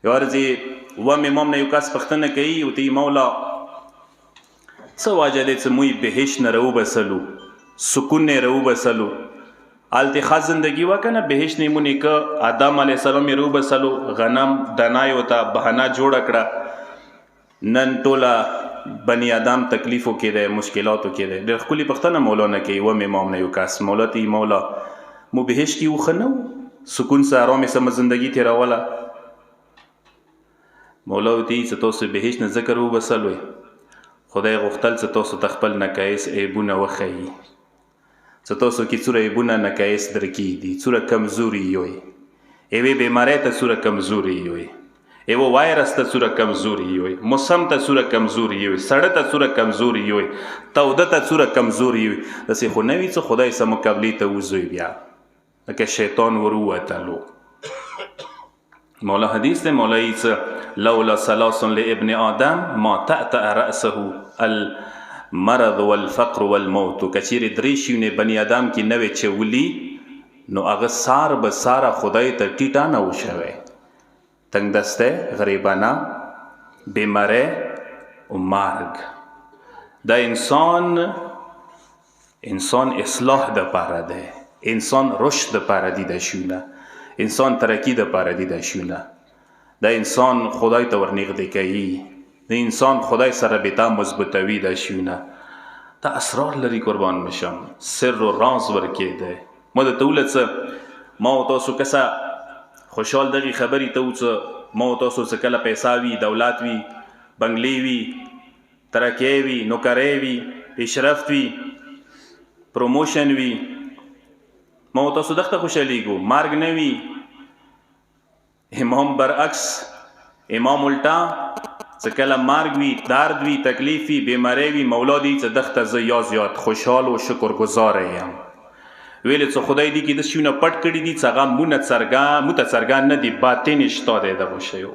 یو ورځ اوم امام نه یو کس پوښتنه کوي ورته مولا څه وجه دی چې موږ بهشت نه راوبسلو سکون نه راوبسلو هلته ښه زندګي وه که نه بهشت نه یې مونږ که آدم علیه السلام یې راوبسلو غنم دانه یې ورته بهانه جوړه کړه نن ټوله بني آدم تکلیفو کې دی مشکلاتو کې دی ډېر ښکلې پوښتنه مولا نه کوي اوم امام نه یو کس مولا ته مولا مو بهشت کې یو ښه نه و سکون سره ارامې سمه زندګي تېروله مولا ورته وایي چې تاسو بهشت نه ځکه راوبسلوئ خدای غوښتل چې تاسو ته خپل نقایص عیبونه وښیي چې تاسو کې څومره عیبونه نقایص در کېږدي څومره کمزوري یوئ یوې بیمارۍ ته څومره کمزوري یوئ یوه وایرس ته څومره کمزوري یوئ موسم ته څومره کمزوري یوئ سړه ته څومره کمزوري یوئ توده ته څومره کمزوري یوئ داسې خو نه وي چې خدای سره مقابلې ته وځئ بیا لکه شیطان ور ووتلو مولا حدیث دی مولا یې څه لولا ثلاث لابن آدم ما تأتأ رأسه المرض والفقر والموت که چیرې درې شیونه بني آدم کې نه وی چولي نو هغه سار به ساره خدای ته ټیټه نه و شوی تنگ دسته غریبانه بیماری و مرگ دا انسان اصلاح دا پاره ده انسان رشد دا پاره دی دا شونه انسان ترقی دا پاره دی دا شونه دا انسان خدای ته ورنږدې کوي دا انسان خدای سره رابطه مضبوطوي دا شونه دا اسرار لري قربان بشم سر و راز ورکې ده ما درته وویل څه ما و تاسو کسه خوشحال دغې خبرې ته و چې ما و تاسو څه کله پیسه وي دولت وي بنګلې وي ترقی وي نوکرۍ وي پیشرفت وي پروموشن وي ما و تاسو دغته خوشحالیږو مرګ نه وي امام برعکس امام الټا څه کله مرګ وي درد وي تکلیف وي بیماری وي مولا دی چې دغته زه یا زیات خوشحال و شکرګزاره یم ویلې چې خدای دې کې د شیونه پټ کړي دي چې هغه مونږ ته څرګند نه دي باطن شته دی دغو شیو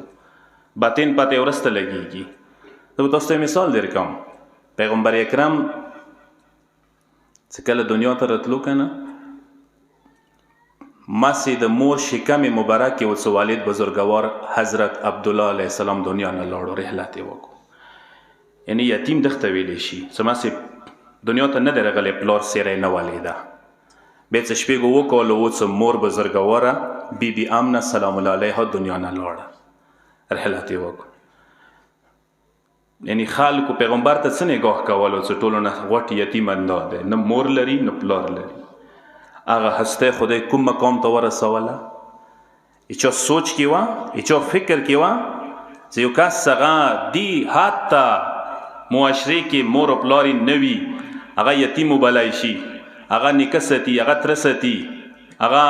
باطن پته ورسته لګېږي زه به تاسو ته مثال درکړم پیغمبر اکرم چې کله دنیا ته راتلو که نه ماسې د مور شکم مبارک کې ورڅه والد بزرګوار حضرت عبدالله علیه السلام دنیا نه لاړو رحلت یې وکړو یعنی یتیم دغته ویلی شي چې ماسې دنیا ته نه دی راغلی پلار سیری نه ولیده بیا څه شپېږو وکولو اوس مور بزرګواره بی آمنه سلام الله علیها دنیا نه لاړه رحلت یې وکړو یعنی خلکو پیغمبر ته څه نګاه کولو چې ټولو نه غوټ یتیم اندا دی نه مور لري نه پلار لري هغه هسته خدای کوم مقام ته ورسوله هیچا سوچ کې وه هیچا فکر کې وه چې یو کس هغه دی حتی معاشرې کې مور و پلار نه وي هغه یتیم وبلی شي هغه نیکه ستی هغه تره ستی هغه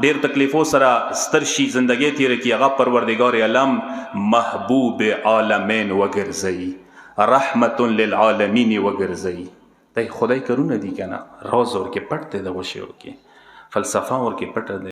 ډېر تکلیفو سره ستر شي زندګۍ تېره کړي هغه پروردګار عالم محبوب عالمین وګرځوي رحمت للعالمین وګرځوي دا خدای کارونه دي که نه راز ورکې پټ دی دغو شیو کې فلسفه ورکې پټه دی